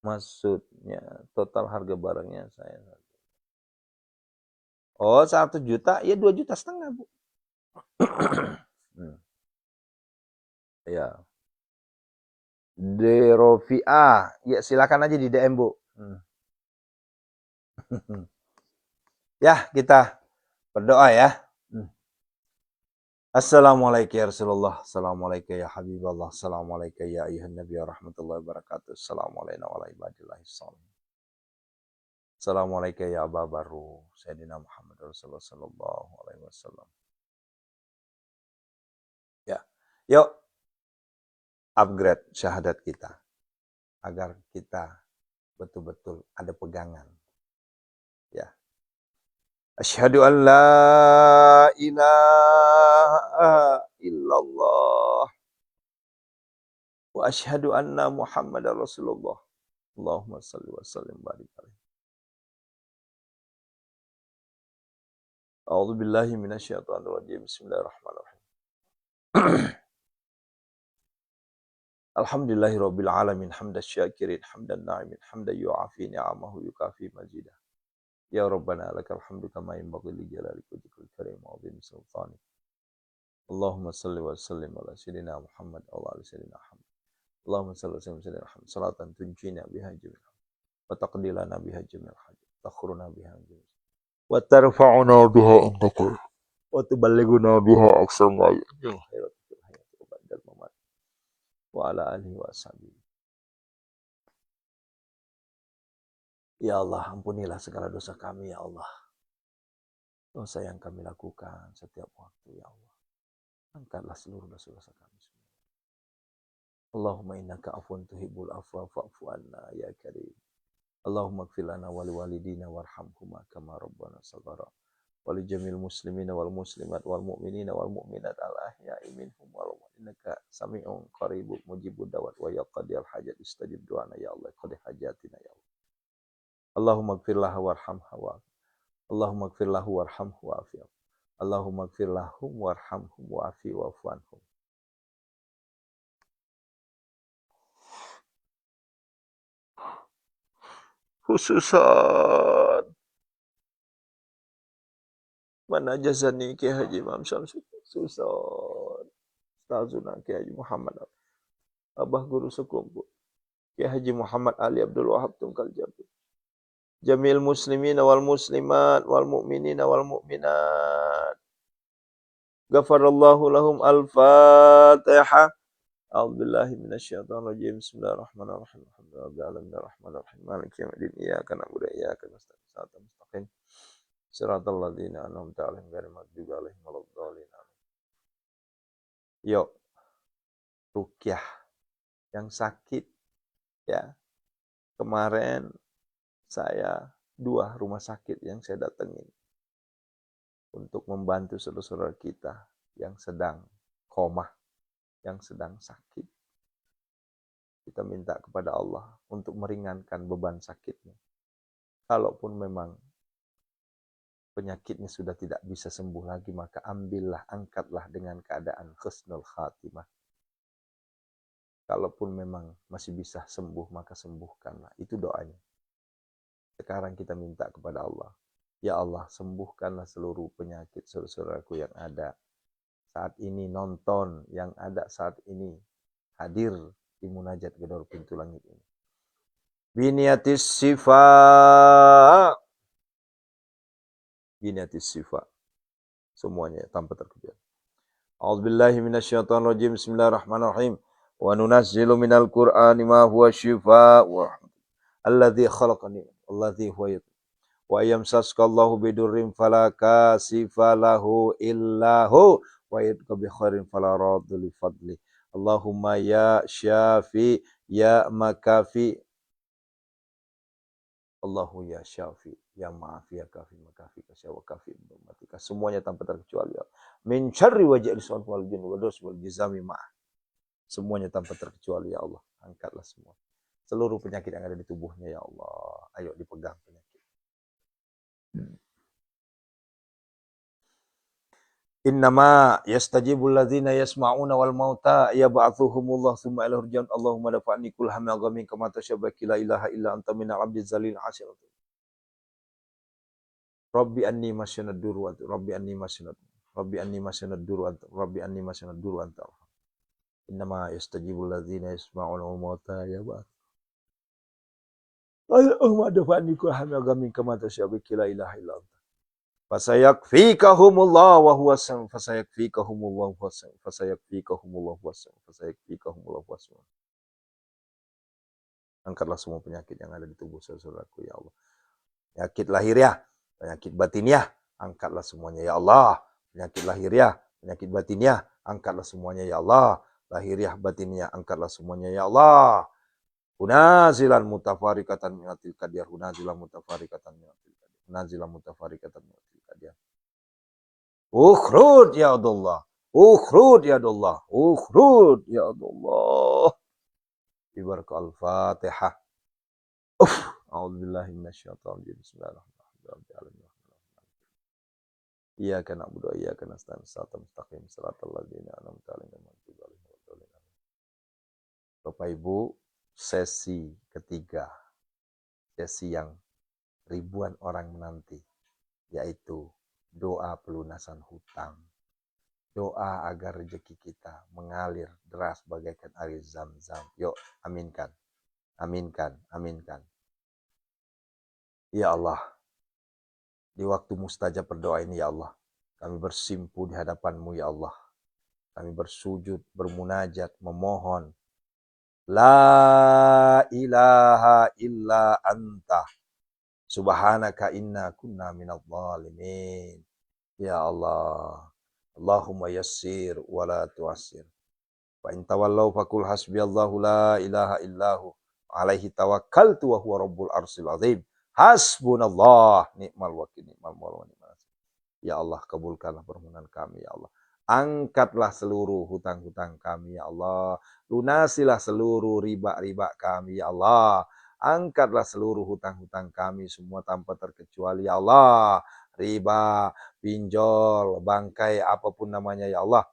Maksudnya total harga barangnya saya. Oh, 1 juta, ya 2,5 juta Bu. Ya. Derofiah, ya silakan aja di DM Bu. Ya, kita berdoa ya. Assalamualaikum ya Rasulullah. Assalamualaikum ya Habiballah. Assalamualaikum ya ayuhan Nabi rahmatullahi wabarakatuh. Assalamualaikum warahmatullahi wabarakatuh. Assalamualaikum ya Aba Baru. Sayyidina Muhammad Rasulullah sallallahu alaihi wasallam. Ya. Yuk upgrade syahadat kita agar kita betul-betul ada pegangan. Ya. Asyhadu an la ilaha illallah wa asyhadu anna Muhammadar Rasulullah. Allahumma salli wa sallim barik alaihi. A'udzu billahi minasyaitonir rajim. Bismillahirrahmanirrahim. Alhamdulillahirabbil alamin hamdas syakirin hamdan na'imin hamdan yu'afi ni'amahu yukafi mazidah. Ya Rabbana lakal hamdu kama yanbaghi li jalali wajhikal karim wa 'azimi sultanik. Allahumma salli wa sallim ala sayyidina Muhammad wa ala ali sayyidina Muhammad. Allahumma salli wa sallim ala sayyidina Muhammad salatan tunjina biha jamil wa taqdilana biha jamil hajat takhruna biha jamil wa tarfa'una biha indaka wa tuballighuna biha aqsal ghayat khairatul hayat wa ba'dal mamat wa ala alihi wa ashabihi. Ya Allah, ampunilah segala dosa kami, ya Allah. Dosa yang kami lakukan setiap waktu, ya Allah. Angkatlah seluruh dosa-dosa kami semua. Allahumma innaka afun tuhibbul afwa fa'fu anna ya karim. Allahumma ighfir lana wa liwalidina warhamhuma kama rabbana saghara. Wa li jamil muslimina wal muslimat wal mu'minina wal mu'minat al ahya'i minhum wal innaka sami'un qaribun mujibud da'wat wa yaqdiyal hajat istajib du'ana ya Allah qadi hajatina ya Allah. Allahumma ighfir lahu warhamhu wa Allahumma ighfir lahu warhamhu wa afi. Allahumma ighfir lahum warhamhum wa afi wa'fu anhum. Khususan mana jazani Ki Haji Imam Syamsuddin, khususan Ustazuna Ki Haji Muhammad Abah Guru Sekumpu Ki Haji Muhammad Ali Abdul Wahab Tungkal Jabir. Jamil muslimina wal muslimat wal mu'minina wal mu'minat. Ghafarallahu lahum al-Fatihah. A'udzubillahi minasyaitonir rajim. Bismillahirrahmanirrahim. Alhamdulillahirabbil alamin arrahmanir rahim. Maliki yaumiddin. Iyyaka na'budu wa iyyaka nasta'in. Shiratal mustaqim. Shiratal ladzina an'amta 'alaihim ghairil maghdubi 'alaihim waladdallin. Yuk, ruqyah yang sakit ya. Kemarin saya 2 rumah sakit yang saya datengin untuk membantu saudara-saudara kita yang sedang koma, yang sedang sakit. Kita minta kepada Allah untuk meringankan beban sakitnya. Kalaupun memang penyakitnya sudah tidak bisa sembuh lagi, maka ambillah, angkatlah dengan keadaan husnul khatimah. Kalaupun memang masih bisa sembuh, maka sembuhkanlah. Itu doanya. Sekarang kita minta kepada Allah. Ya Allah, sembuhkanlah seluruh penyakit saudara-saudaraku yang ada saat ini nonton, yang ada saat ini hadir di munajat gedor pintu langit ini. Biniatis sifa. Biniatis sifa. Semuanya tanpa terkecuali. A'udzubillahi minasyaitonirrajim. Bismillahirrahmanirrahim. Wa nunazzilu minal Qur'ani ma huwa syifaa'un. Alladzi khalaqani, alladzi huwa wa yamsaskallahu bidurrim fala kasifa lahu illahu wa yadqa bi khairin fala raddu li fadli. Allahumma ya syafi ya makafi. Allahu ya syafi ya ma'afi ya kafi makafi kasyawa kafi umatika. Semuanya tanpa terkecuali. Min syarri wajhil sun wal jin wa dos wal jizami ma. Semuanya tanpa terkecuali ya Allah. Angkatlah semua. Seluruh penyakit yang ada di tubuhnya ya Allah. Ayo dipegang penyakit. Innama yastajibul ladzina yasma'una wal mauta yab'athuhumullah tsumma ilaihi yurja'un. Allahumma dafa'ni kull hammin ghamin kama tashabbaki la ilaha illa anta minal abdi zalil asyir. Rabbi anni masyana duru anta Rabbi anni masyana Rabbi anni masyana duru anta Rabbi anni masyana duru anta. Innama yastajibul ladzina yasma'una wal mauta yab'athuhum. Allahumma dafa'ni kull hammin ghamin kama tashabbaki la ilaha illa anta. Fasayakfikahumullah wa huwa sam fasayakfikahumullah wa sam fasayakfikahumullah wa sam fasayakfikahumullah wa sam. Angkatlah semua penyakit yang ada di tubuh saudaraku ya Allah. Penyakit lahiriah, penyakit batiniah, angkatlah semuanya ya Allah. Penyakit lahiriah, penyakit batiniah, angkatlah semuanya ya Allah. Lahiriah batiniah, angkatlah semuanya ya Allah. Hunazilan mutafarikatan minatil qadir, hunazilan mutafarikatan minatil qadir. Nazilah mutafarikatan dia. Ukhrud ya Allah. Ukhrud ya Allah. Ukhrud ya Allah. Ibarak al-Fatihah. A'udzubillahi minasyaitonir rajim. Bismillahirrahmanirrahim. Iyyaka na'budu wa iyyaka nasta'in. Shiratal mustaqim. Shiratal ladzina an'amta 'alaihim ghairil maghdubi 'alaihim waladdallin. Bapak Ibu, sesi ketiga, sesi yang ribuan orang menanti, yaitu doa pelunasan hutang. Doa agar rezeki kita mengalir deras bagaikan air Zam-Zam. Yuk, aminkan. Aminkan, aminkan. Ya Allah, di waktu mustajab berdoa ini ya Allah, kami bersimpu di hadapan-Mu ya Allah. Kami bersujud, bermunajat, memohon. La ilaha illa anta. Subhanaka inna kunna minadh dhalimin. Ya Allah. Allahumma yassir wa la tu'assir. Wa in tawallaw faqul hasbiyallahu la ilaha illahu. Alaihi tawakkaltu wa huwa rabbul arsyil azim. Hasbunallah ni'mal wakil ni'mal maula wa ni'mal nasir. Ya Allah, kabulkanlah permohonan kami ya Allah. Angkatlah seluruh hutang-hutang kami ya Allah. Lunasilah seluruh riba-riba kami ya Allah. Angkatlah seluruh hutang-hutang kami semua tanpa terkecuali ya Allah. Riba, pinjol, bangkai, apapun namanya ya Allah.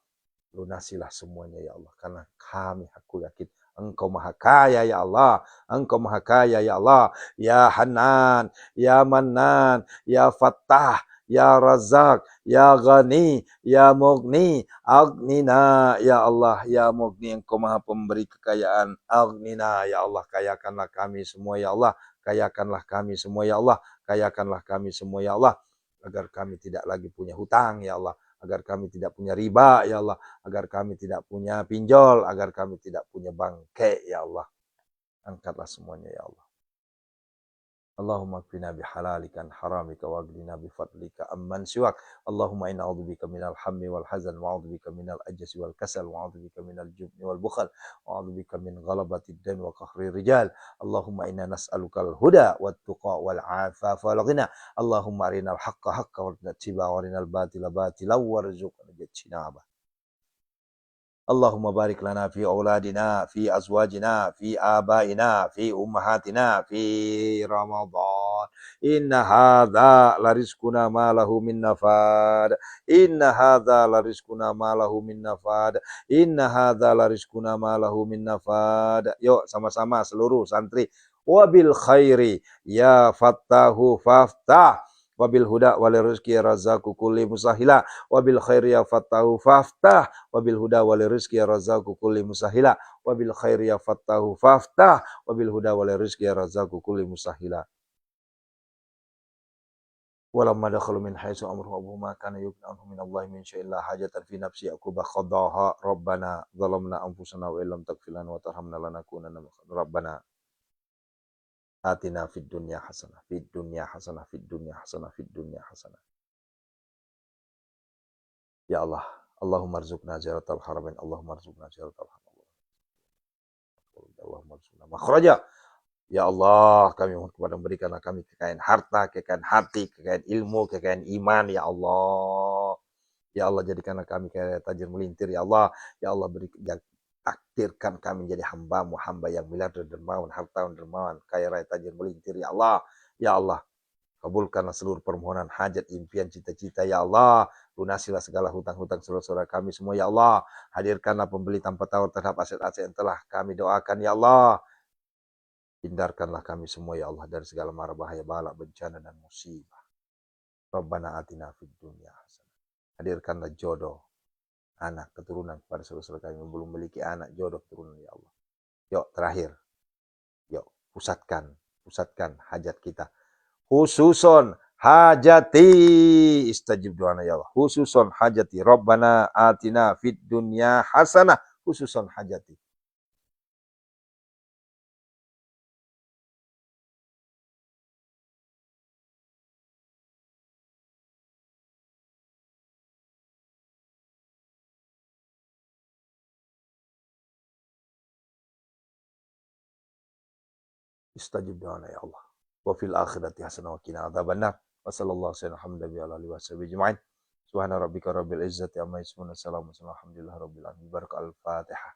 Lunasilah semuanya ya Allah. Karena kami aku yakin Engkau maha kaya ya Allah. Engkau maha kaya ya Allah. Ya Hanan, Ya Manan, Ya Fattah, Ya Razak, Ya Ghani, Ya Mughni, Aghnina ya Allah. Ya Mughni, Engkau maha pemberi kekayaan. Aghnina ya Allah. Kayakanlah kami semua ya Allah. Kayakanlah kami semua ya Allah. Kayakanlah kami semua ya Allah. Agar kami tidak lagi punya hutang ya Allah. Agar kami tidak punya riba ya Allah, agar kami tidak punya pinjol, agar kami tidak punya bangkai ya Allah. Angkatlah semuanya ya Allah. Allahumma kfina bihalalika an haramika wa aghnina bifadlika amman siwak. Allahumma inna a'udzubika minal hammi wal hazan wa a'udzubika minal ajzi wal kasal wa a'udzubika minal jubni wal bukhal wa a'udzubika min ghalabati ad-dan wa qahri rijal. Allahumma inna nas'alukal huda wat tuqa wal afafa wal ghina. Allahumma arinal haqqa haqqan warzuqna ittiba'a wa arinal batila batilan warzuqna ijtinaba. Allahumma barik lana fi auladina, fi azwajina, fi abaina, fi ummahatina, fi Ramadan. Inna hadza la rizquna ma lahu min nafad. Inna hadza la rizquna ma lahu min nafad. Inna hadza la rizquna ma lahu min nafad. Yuk sama-sama seluruh santri. Wabil khairi ya fattahu faftah. Wabil huda wal rizqi razaqu kulli musahila. Wabil khairi ya fattahu faftah. Wabil huda wal rizqi razaqu kulli musahila. Wabil khairi ya fattahu faftah. Wabil huda wal rizqi razaqu kulli musahila. Walamma dakhalu min haitsu amruhum abuhum ma kana yughni anhum min Allahi min syai'in la hajatan fi nafsi yaquba qadaha rabbana zalamna anfusana wa illam taghfir lana wa tarhamna lanakunanna rabbana atina fid dunya hasanah fid dunya hasanah fid dunya hasanah fid dunya hasanah. Ya Allah, Allahumma rzuqna ziyaratal haramain, Allahumma rzuqna ziyaratal haramain, Allahumma rzuqna makhraja. Ya Allah, kami mohon kepada berikanlah kami kekayaan harta, kekayaan hati, kekayaan ilmu, kekayaan iman, ya Allah. Ya Allah, jadikanlah kami kayak tajir melintir, ya Allah. Ya Allah, takdirkan kami menjadi hamba-Mu, hamba yang miliarder dermawan, hartawan dermawan, kaya raya tajir melintir, ya Allah. Ya Allah, kabulkanlah seluruh permohonan hajat, impian, cita-cita, ya Allah. Lunasilah segala hutang-hutang saudara-saudara kami semua, ya Allah. Hadirkanlah pembeli tanpa tawar terhadap aset-aset yang telah kami doakan, ya Allah. Hindarkanlah kami semua, ya Allah, dari segala mara bahaya, bala, bencana, dan musibah. Rabbana atina fid dunya hasanah. Hadirkanlah jodoh, anak, keturunan kepada saudara-saudara kami yang belum memiliki anak, jodoh, keturunan, ya Allah. Yuk, terakhir. Yuk, pusatkan hajat kita. Khususon hajati. Istajib doana ya Allah. Khususon hajati. Rabbana atina fid dunya hasanah. Khususon hajati. Istajib doana ya Allah. Wa fil akhirati hasanah wa qina adzabannar. Wa sallallahu alaihi wa sallam. Subhana rabbika rabbil izzati amma yasifun. Assalamu alhamdulillah rabbil alamin. Barak al-Fatihah.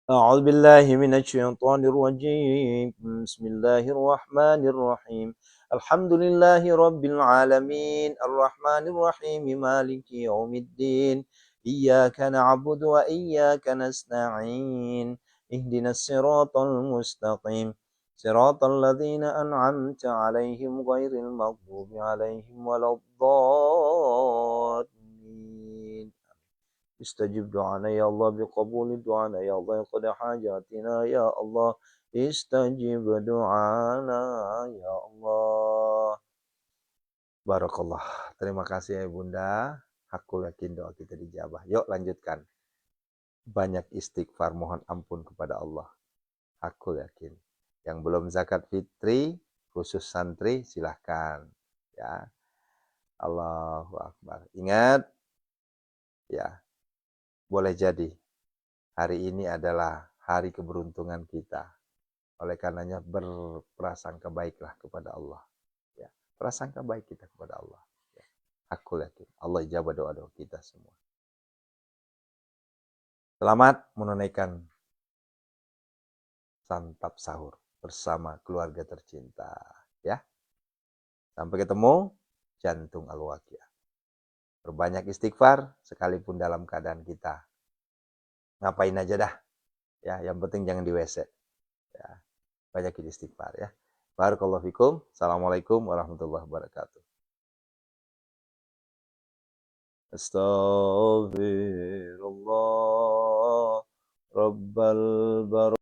أعوذ بالله من الشيطان الرجيم بسم الله الرحمن الرحيم الحمد لله رب العالمين الرحمن الرحيم مالك يوم الدين Iyyaka na'budu wa iyyaka nasta'in. Ihdinas siratal mustaqim. Siratal ladzina an'amta 'alaihim ghairil maghdubi 'alaihim waladdallin. Istajib du'ana ya Allah biqabuli du'ana ya Allah qad hajatina ya Allah. Istajib du'ana ya Allah. Barakallah. Terima kasih ya Bunda. Aku yakin doa kita dijabah. Yuk lanjutkan. Banyak istighfar mohon ampun kepada Allah. Aku yakin. Yang belum zakat fitri, khusus santri, silahkan. Ya. Allahu Akbar. Ingat, ya, boleh jadi hari ini adalah hari keberuntungan kita. Oleh karenanya berprasangka baiklah kepada Allah. Ya. Prasangka baik kita kepada Allah. Ya. Aku yakin. Allah ijabah doa-doa kita semua. Selamat menunaikan santap sahur bersama keluarga tercinta. Ya. Sampai ketemu, jantung al-waqiah. Perbanyak istighfar sekalipun dalam keadaan kita ngapain aja dah. Ya, yang penting jangan di WC. Ya. Banyakin istighfar ya. Barakallahu fikum. Assalamualaikum warahmatullahi wabarakatuh. Astaghfirullah Rabbal bar